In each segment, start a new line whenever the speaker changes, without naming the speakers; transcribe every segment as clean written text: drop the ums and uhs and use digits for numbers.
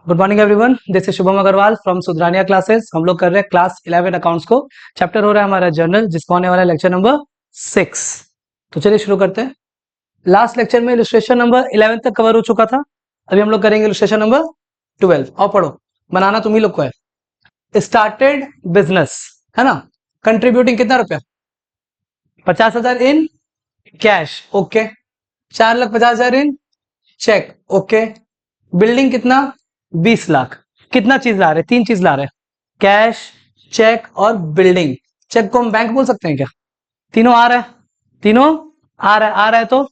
Good morning everyone, this is Shubham Agarwal from Sudhrania classes. हम लोग कर रहे हैं क्लास 11 अकाउंट्स को। चैप्टर हो रहा है हमारा जर्नल, जिसको होने वाला है लेक्चर नंबर 6। तो चलिए शुरू करते हैं। लास्ट लेक्चर में इलस्ट्रेशन नंबर 11 तक कवर हो चुका था। अभी हम लोग करेंगे इलस्ट्रेशन नंबर 12। और पढ़ो, बनाना तुम्ही लोग को है। स्टार्टेड बिजनेस, है ना। कंट्रीब्यूटिंग कितना रुपया? 50,000 in cash, okay. 4,50,000 in cheque, okay. Building कितना? 20 लाख। कितना चीज ला रहे? 3 चीज ला रहे, कैश, चेक और बिल्डिंग। चेक को हम बैंक बोल सकते हैं क्या? तीनों आ रहा है, तीनों आ रहा है तो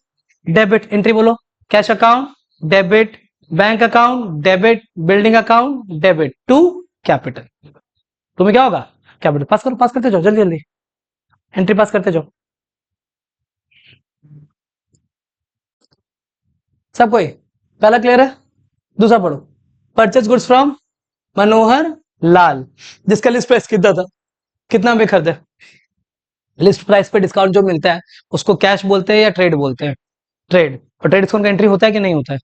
डेबिट एंट्री बोलो। Cash account debit, bank account debit, building account debit to capital. तुम्हें क्या होगा? कैपिटल। पास करो, पास करते जाओ, जल्दी जल्दी एंट्री पास करते जाओ। सब कोई पहला क्लियर है? दूसरा पढ़ो। Purchase goods from Manohar Lal, जिसका लिस्ट प्राइस कितना था, कितना में खरीदे। लिस्ट प्राइस पे डिस्काउंट जो मिलता है उसको कैश बोलते हैं या ट्रेड बोलते हैं? ट्रेड। और ट्रेड डिस्काउंट का एंट्री होता है कि नहीं होता है?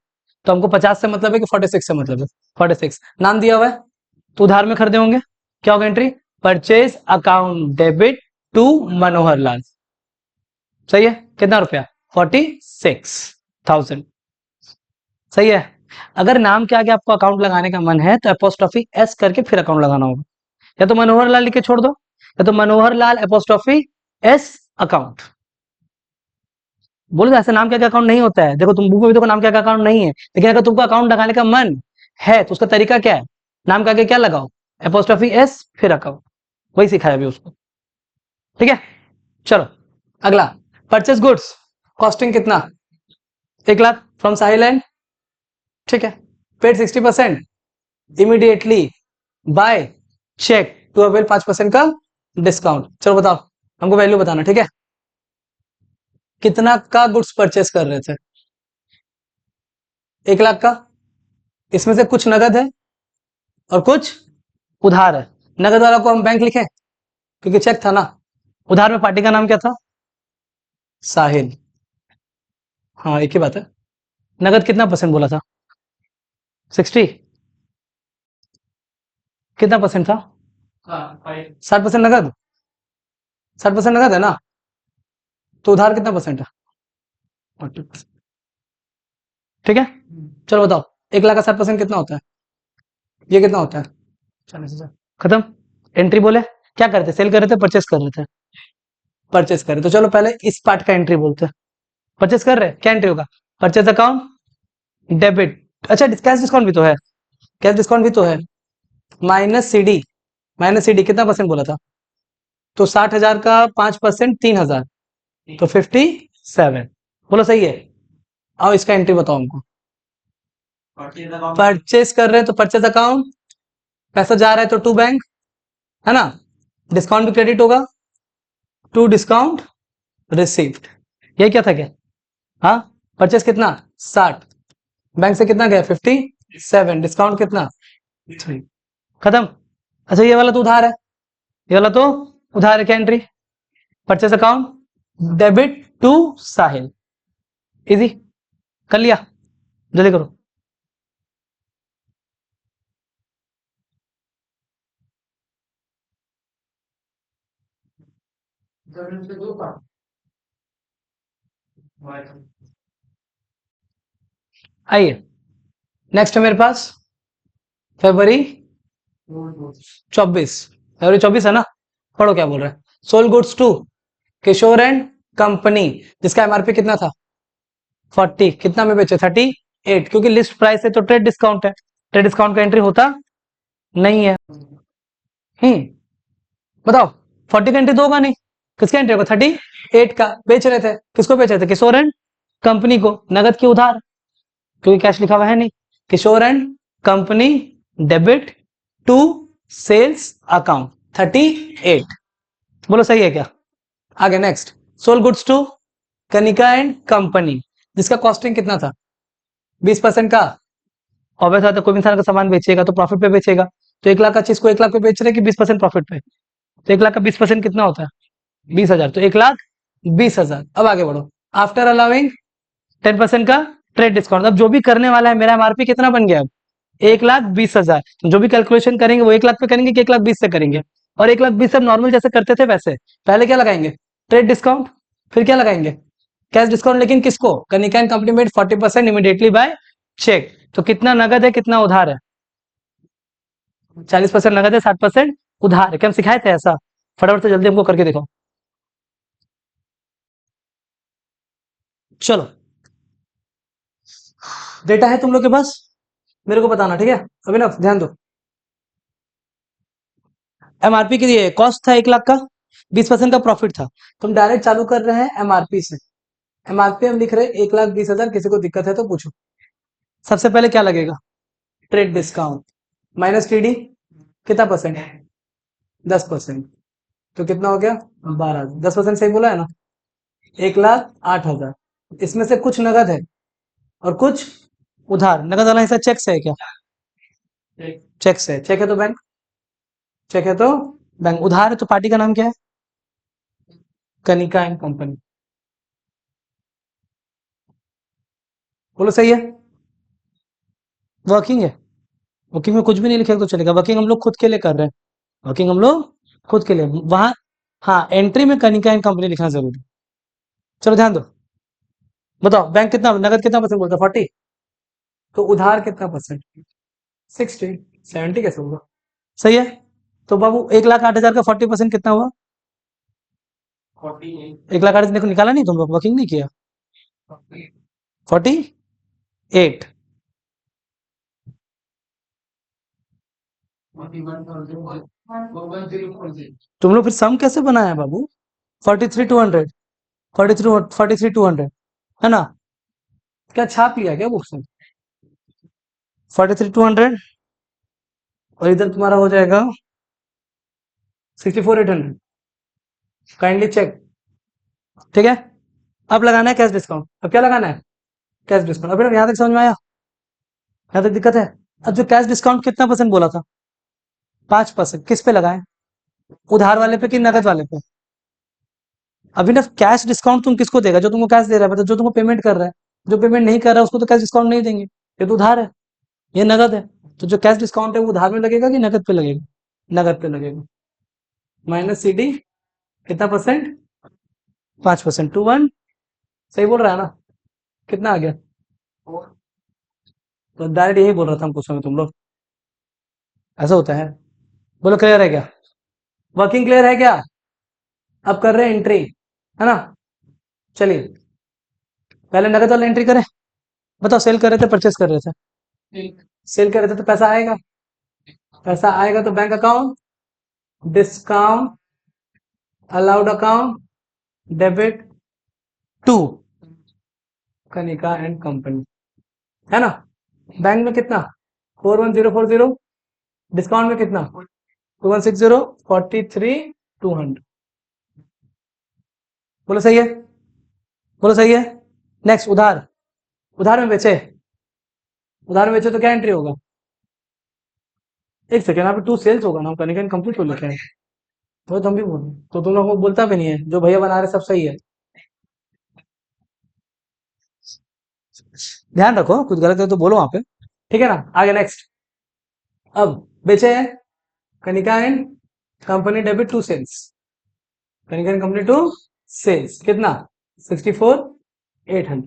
तो हमको 50 से मतलब है कि 46 से मतलब है? 46 नाम दिया हुआ है तो उधार में खरीदे होंगे। क्या होगा entry? Purchase account debit to Manohar Lal. सही है। कितना रुपया? 46,000। सही है। अगर नाम के आगे आपको अकाउंट लगाने का मन है तो एपोस्ट्रोफी एस करके फिर अकाउंट लगाना होगा। या तो मनोहर लाल लिख के छोड़ दो, या तो Manohar Lal apostrophe S account. बोलो ऐसे नाम के आगे अकाउंट नहीं होता है। देखो तुम बुक में भी देखो नाम के आगे अकाउंट नहीं है, लेकिन अगर तुमको अकाउंट लगाने का मन है तो उसका तरीका क्या है? नाम के आगे क्या लगाओ? एपोस्ट्रोफी एस फिर अकाउंट। वही सिखाया अभी उसको। ठीक है, चलो अगला। परचेस गुड्स कॉस्टिंग कितना? 1 लाख फ्रॉम साहिल एंड, ठीक है। Paid 60% immediately by cheque to avail 5% का डिस्काउंट। चलो बताओ, हमको वैल्यू बताना, ठीक है। कितना का गुड्स परचेस कर रहे थे? 1 लाख का। इसमें से कुछ नगद है और कुछ उधार है। नगद वाला को हम बैंक लिखें क्योंकि चेक था ना। उधार में पार्टी का नाम क्या था? साहिल। हाँ एक ही बात है। नगद कितना परसेंट बोला था? 60। कितना परसेंट था? 60% नगद। 60% नगद है ना, तो उधार कितना परसेंट है? 40%। ठीक है, चलो बताओ 1 लाख का 60% कितना होता है? ये कितना होता है? 40,000। खत्म। एंट्री बोले क्या करते? सेल कर रहे थे, परचेस कर रहे थे? परचेस कर रहे। तो चलो पहले इस पार्ट का एंट्री बोलते हैं। परचेस कर रहे, क्या एंट्री होगा? Purchase account debit. अच्छा कैश डिस्काउंट भी तो है, कैश डिस्काउंट भी तो है। माइनस सीडी, माइनस सीडी कितना परसेंट बोला था? तो 60,000 का 5% 3,000, तो 57। बोलो सही है। आओ इसका एंट्री बताओ हमको। परचेस कर रहे हैं तो परचेस अकाउंट, पैसा जा रहा है तो टू बैंक, है ना। डिस्काउंट भी क्रेडिट होगा, टू डिस्काउंट रिसीव्ड। ये क्या था क्या? हाँ, परचेस कितना? 60, बैंक से कितना गया? 57, डिस्काउंट कितना? 3। खत्म। अच्छा ये वाला तो उधार है, ये वाला तो उधार है। क्या entry? Purchase account debit to Sahil. Easy, कर लिया? जल्दी करो। आइए नेक्स्ट है मेरे पास फरवरी 24। फरवरी 24 है ना। पढ़ो क्या बोल रहा है। Sold goods to Kishore and company, जिसका एमआरपी कितना था? 40। कितना में बेचे? 38, क्योंकि लिस्ट प्राइस है तो ट्रेड डिस्काउंट है। ट्रेड डिस्काउंट का एंट्री होता नहीं है। बताओ 40 का एंट्री तो होगा नहीं। किसका एंट्री होगा? 38 का। बेच रहे थे, किसको बेच रहे थे? किशोर एंड कंपनी को। नगद की उधार, क्योंकि कैश लिखा हुआ है नहीं। Kishore and company debit to sales account 38। बोलो सही है क्या? आगे next. Sold goods to Kanika and company, जिसका कॉस्टिंग कितना था? 20% का। ऑब्वियस बात है, कोई इंसान का सामान बेचेगा तो प्रॉफिट पे बेचेगा। तो 1 लाख का चीज को 1 लाख पे बेच रहे कि 20% प्रॉफिट पे? तो 1 लाख का 20% कितना होता है? 20,000। तो 1,20,000। अब आगे बढ़ो। आफ्टर अलाउिंग 10% का ट्रेड डिस्काउंट। अब जो भी करने वाला है, मेरा एमआरपी कितना बन गया? अब 1,20,000। जो भी कैलकुलेशन करेंगे वो 1,00,000 पे करेंगे कि 1,20,000 से करेंगे? और 1,20,000 से नॉर्मल जैसे करते थे वैसे पहले क्या लगाएंगे? ट्रेड डिस्काउंट, फिर क्या लगाएंगे? Cash discount. लेकिन किसको? Kanika and company made 40% immediately by cheque. तो कितना नगद है, कितना उधार है? 40% नगद है, 60% उधार है। क्या हम सिखाए थे ऐसा? फटाफट से जल्दी हमको करके दिखाओ। चलो, डेटा है तुम लोग के पास, मेरे को बताना, ठीक है? अभिनव ध्यान दो। एमआरपी के लिए कॉस्ट था 1,00,000 का, 20% का प्रॉफिट था। तुम डायरेक्ट चालू कर रहे हैं एमआरपी से। एमआरपी हम लिख रहे हैं 1,20,000। किसी को दिक्कत है तो पूछो। सबसे पहले क्या लगेगा? ट्रेड डिस्काउंट माइनस टीडी, कितना परसेंट है? 10%। तो कितना हो गया? 12। 10% सही बोला है ना? 1,08,000। इसमें से कुछ नगद है और कुछ उधार। नगद वाला हिस्सा चेक से है क्या? चेक से। चेक है तो बैंक, चेक है तो बैंक। उधार है तो पार्टी का नाम क्या है? Kanika and company. बोलो सही है? वर्किंग है। वर्किंग में कुछ भी नहीं लिखेगा तो चलेगा। वर्किंग हम लोग खुद के लिए कर रहे हैं। वर्किंग हम लोग खुद के लिए वहां। हाँ, एंट्री में कनिका एंड कंपनी लिखना जरूरी। चलो ध्यान दो। बताओ बैंक कितना, नगद कितना परसेंट बोलता? 40। तो उधार कितना परसेंट? 60। 70 कैसे होगा? सही है। तो बाबू 1,08,000 का 40% कितना हुआ? 1,08,000 देखो, निकाला नहीं तुम लोग? वर्किंग नहीं किया? 48। तुम लोग फिर सम कैसे बनाया बाबू? 43,200। 43,200 है ना? क्या छाप लिया क्या बुक्स में? 43,200 और इधर तुम्हारा हो जाएगा 64,800। Kindly check. ठीक है, अब लगाना है कैश डिस्काउंट। अब क्या लगाना है? Cash discount. अभी यहां तक समझ में आया? यहां तक दिक्कत है? अब जो कैश डिस्काउंट कितना परसेंट बोला था? 5%। किस पे लगाए? उधार वाले पे कि नगद वाले पे? अभी ना कैश डिस्काउंट तुम किसको देगा? जो तुमको कैश दे रहा है, मतलब जो तुमको पेमेंट कर रहा है। जो पेमेंट नहीं कर रहा है उसको तो कैश डिस्काउंट नहीं देंगे। ये तो उधार है, ये नगद है। तो जो कैश डिस्काउंट है वो उधार में लगेगा कि नगद पे लगेगा? नगद पे लगेगा। माइनस सी डी, कितना परसेंट? 5%। 2 1 सही बोल रहा है ना? कितना आ गया? तो डायरेक्ट यही बोल रहा था हम पूछ रहे तुम लोग। ऐसा होता है। बोलो क्लियर है क्या? वर्किंग क्लियर है क्या? अब कर रहे हैं एंट्री, है ना? चलिए पहले नगद वाला एंट्री करें। बताओ, सेल कर रहे थे परचेस कर रहे थे? सेल कर रहे थे तो पैसा आएगा। पैसा आएगा तो bank account, discount, allowed account, debit to Kanika and company, है ना? बैंक में कितना? 41,040। डिस्काउंट में कितना? 2160। 43,200। बोलो सही है? बोलो सही है? नेक्स्ट उधार। उधार में बेचे। उधार में बेचे तो क्या एंट्री होगा? एक सेकेंड, यहाँ पे टू सेल्स होगा ना, कनिका एंड कंपनी को लिखा है। तो तुम भी बोलो, तो तुम लोग को बोलता भी नहीं है। जो भैया बना रहे सब सही है। ध्यान रखो, कुछ गलत है तो बोलो वहां पे। ठीक है ना? आगे नेक्स्ट। अब बेचे हैं Kanika and company debit to sales. Kanika and company to sales कितना? 64,800।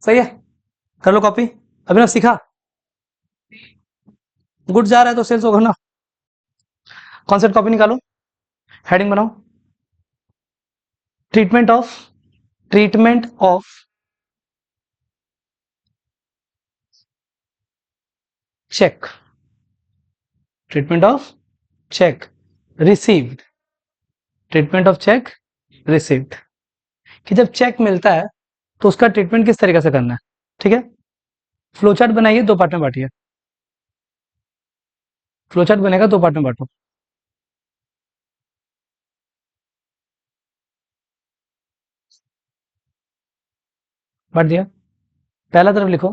सही है? कर लो कॉपी। अभी ना सीखा? गुड जा रहा है तो सेल्स होगा ना? कॉन्सेप्ट कॉपी निकालो, हेडिंग बनाओ। Treatment of, treatment of cheque, treatment of cheque received, treatment of cheque received. कि जब चेक मिलता है तो उसका ट्रीटमेंट किस तरीके से करना है? ठीक है, फ्लो चार्ट बनाइए, दो पार्ट में बांटिए। फ्लो चार्ट बनेगा, दो पार्ट में बांटो। बांट दिया। पहला तरफ लिखो,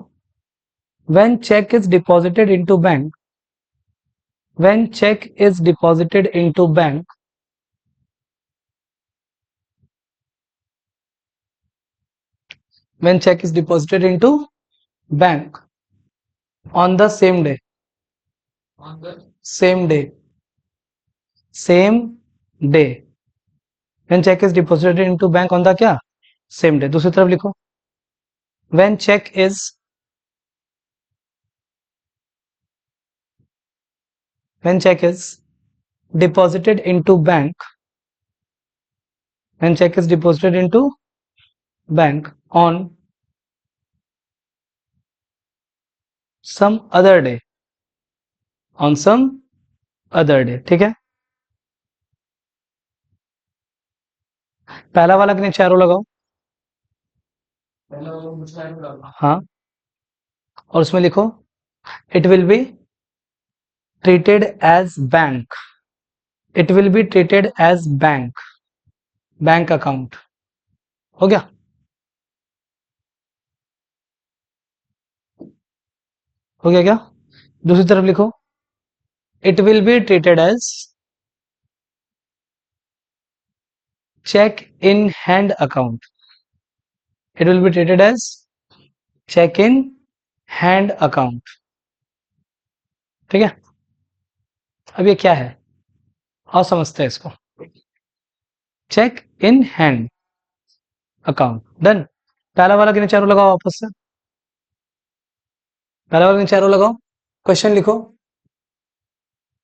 when cheque is deposited into bank, when cheque is deposited into bank, when cheque is deposited into bank on the same day, same day, same day when cheque is deposited into bank on the क्या, same day. दूसरी तरफ लिखो, when cheque is, when cheque is deposited into bank, when cheque is deposited into bank on some other day, on some other day, ठीक है। पहला वाला के नीचे एरो लगाओ, हाँ, और उसमें लिखो it will be treated as bank, it will be treated as bank, bank account, हो गया। हो गया क्या? दूसरी तरफ लिखो, it will be treated as cheque in hand account, it will be treated as cheque in hand account, ठीक है। अब ये क्या है और समझते हैं इसको, cheque in hand account, done. पहला वाला के नीचे एरो लगाओ वापस से, पहला वाला के नीचे एरो लगाओ, क्वेश्चन लिखो,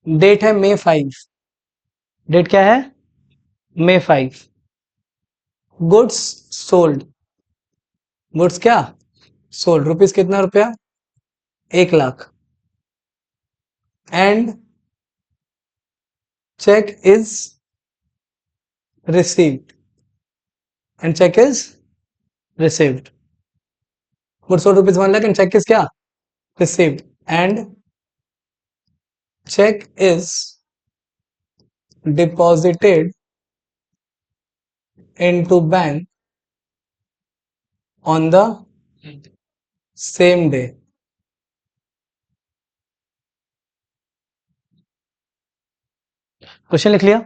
डेट है May 5, डेट क्या है, May 5, गुड्स सोल्ड, गुड्स क्या सोल्ड, रुपीज कितना रुपया, 1 lakh, and cheque is received, and cheque is received, goods sold rupees 1 lakh and cheque is क्या, received, and cheque is deposited into bank on the same day. Question लिख लिया,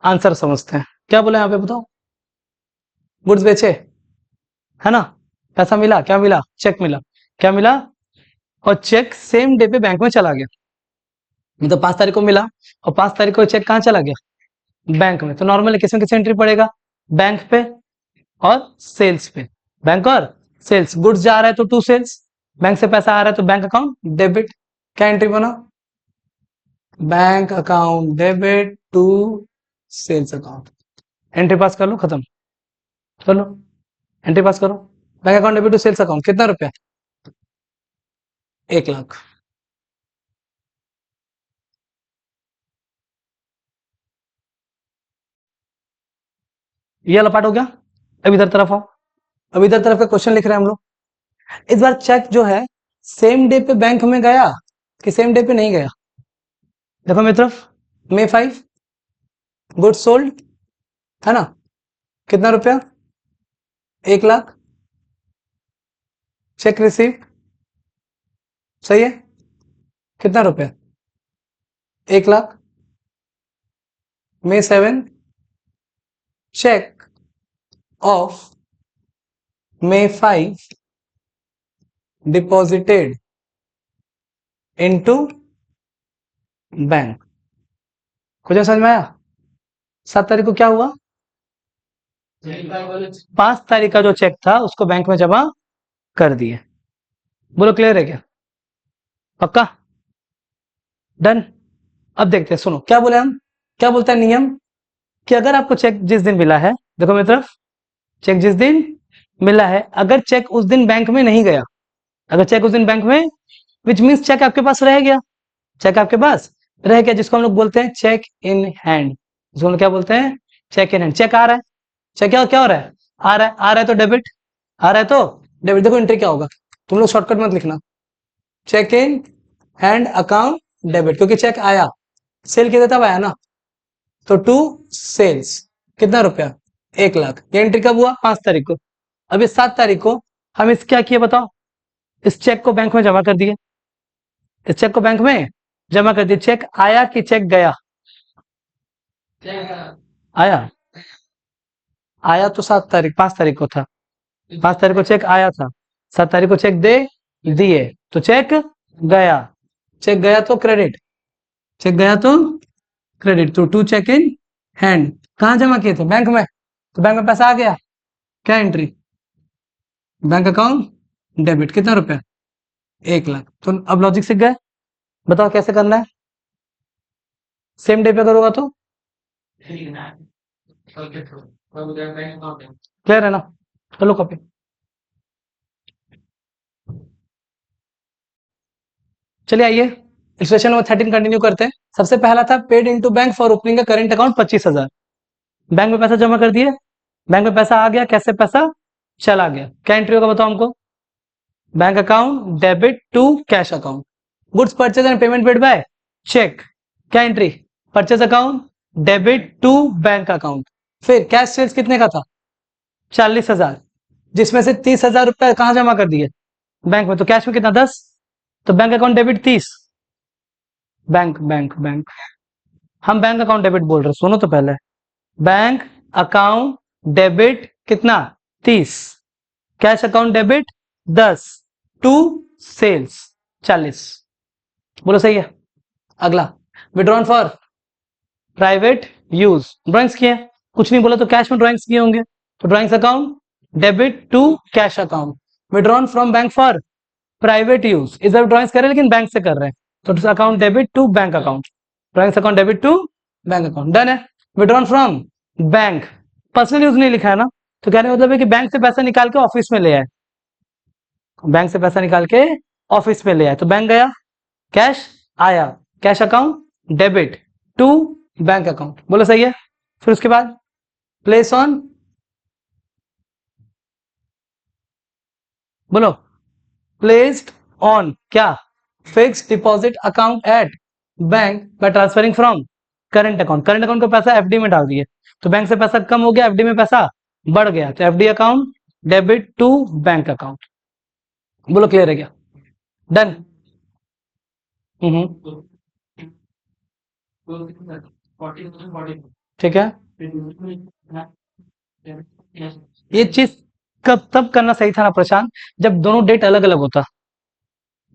answer समझते हैं, क्या बोला यहाँ पे बताओ, गुड्स बेचे है ना, पैसा मिला, क्या मिला, चेक मिला, क्या मिला, और चेक सेम डे पे बैंक में चला गया, मतलब 5 तारीख को मिला और 5 तारीख को चेक कहाँ चला गया, बैंक में। तो नॉर्मली किसमें किस एंट्री पड़ेगा, बैंक पे और सेल्स पे, बैंक और सेल्स, गुड्स जा रहा है तो टू सेल्स, बैंक से पैसा आ रहा है तो बैंक अकाउंट डेबिट, क्या एंट्री बना, bank account debit to sales account, entry pass कर लो, खत्म कर लो, एंट्री पास करो, bank account debit to sales account, कितना रुपया, 1 लाख। ये वाला पार्ट हो गया। अब इधर तरफ आओ, अब इधर तरफ का क्वेश्चन लिख रहे हैं हम लोग, इस बार चेक जो है सेम डे पे बैंक में गया कि सेम डे पे नहीं गया, देखो मेरी तरफ, May 5, गुड्स सोल्ड है ना, कितना रुपया, 1 लाख, चेक रिसीव, सही है, कितना रुपया, 1 lakh, May 7, cheque of May 5 deposited into bank. कुछ समझ में आया? 7 तारीख को क्या हुआ, 5 तारीख का जो चेक था उसको बैंक में जमा कर दिए, बोलो क्लियर है क्या, पक्का, डन। अब देखते हैं, सुनो क्या बोले हम, क्या बोलता है नियम, कि अगर आपको चेक जिस दिन मिला है, देखो मेरी तरफ, चेक जिस दिन मिला है, अगर चेक उस दिन बैंक में नहीं गया, अगर चेक उस दिन बैंक में, विच मीन्स चेक आपके पास रह गया, चेक आपके पास रह गया, जिसको हम लोग बोलते हैं चेक इन हैंड, जिसको हम लोग क्या बोलते हैं, चेक इन हैंड। चेक आ रहा है, चेक क्या क्या हो रहा है, आ रहा है तो डेबिट, आ रहा है तो डेबिट, देखो एंट्री क्या होगा, तुम लोग शॉर्टकट मत लिखना, cheque in hand account debit, क्योंकि चेक आया, सेल किया तब आया ना, तो टू सेल्स, कितना रुपया, 1 लाख, ये एंट्री कब हुआ, 5 तारीख को। अभी 7 तारीख को हम इस क्या किए बताओ, इस चेक को बैंक में जमा कर दिए, इस चेक को बैंक में जमा कर दिए, चेक आया कि चेक गया, आया, आया तो 7 तारीख, 5 तारीख को था, 5 तारीख को चेक आया था, 7 तारीख को चेक दे दिए तो चेक गया, चेक गया तो क्रेडिट, चेक गया तो क्रेडिट, तो टू चेक इन हैंड कहाँ जमा किए थे? बैंक में, तो बैंक में पैसा आ गया, क्या एंट्री? बैंक अकाउंट डेबिट, कितना रुपया? 1 लाख। तो अब लॉजिक सीख गए, बताओ कैसे करना है? सेम डे पे करोगा तो क्लियर है ना? चलो कॉपी। चलिए आइए इक्वेशन नंबर 13 कंटिन्यू करते हैं। सबसे पहला था paid into bank for opening current account 25,000। Bank में पैसा जमा कर दिए, बैंक में पैसा आ गया, कैसे पैसा चला गया, क्या एंट्री होगा बताओ हमको? Bank account debit to cash account, goods purchase and payment paid by cheque, क्या entry? Purchase account debit to bank account. फिर कैश सेल्स कितने का था? 40,000, जिसमें से 30,000 रुपया कहाँ जमा कर दिए? बैंक में। तो कैश में कितना? 10, तो bank account debit 30। Bank bank bank हम बैंक अकाउंट डेबिट बोल रहे, सुनो तो पहले। बैंक अकाउंट डेबिट कितना? 30, cash account debit 10, to sales 40। बोलो सही है। अगला withdrawn for private use, drawings किए, कुछ नहीं बोला तो कैश में ड्राइंग्स किए होंगे, तो drawings account debit to cash account. Withdrawn from bank for private use, इधर ड्राइंग्स कर रहे हैं लेकिन बैंक से कर रहे हैं, तो account debit to bank account, drawings account debit to bank account. Done है। Withdrawn from bank, personal use नहीं लिखा है ना, तो कहने का मतलब है कि बैंक से पैसा निकाल के ऑफिस में ले आए, बैंक से पैसा निकाल के ऑफिस में ले आए, तो बैंक गया, कैश आया, cash account debit to bank account. बोलो सही है। फिर उसके बाद प्लेस ऑन, बोलो प्लेस्ड ऑन क्या? Fixed deposit account at bank by transferring from current account, current account का पैसा एफडी में डाल दिए, तो बैंक से पैसा कम हो गया, एफडी में पैसा बढ़ गया, तो FD account debit to bank account. बोलो क्लियर है क्या? डन। ठीक है, ये चीज कब तब करना सही था ना प्रशांत, जब दोनों डेट अलग अलग होता,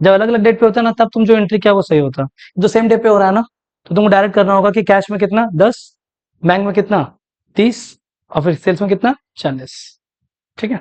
जब अलग अलग डेट पे होता ना तब तुम जो एंट्री किया वो सही होता। जो सेम डे पे हो रहा है ना, तो तुमको डायरेक्ट करना होगा कि कैश में कितना 10, बैंक में कितना 30, और फिर सेल्स में कितना 40। ठीक है।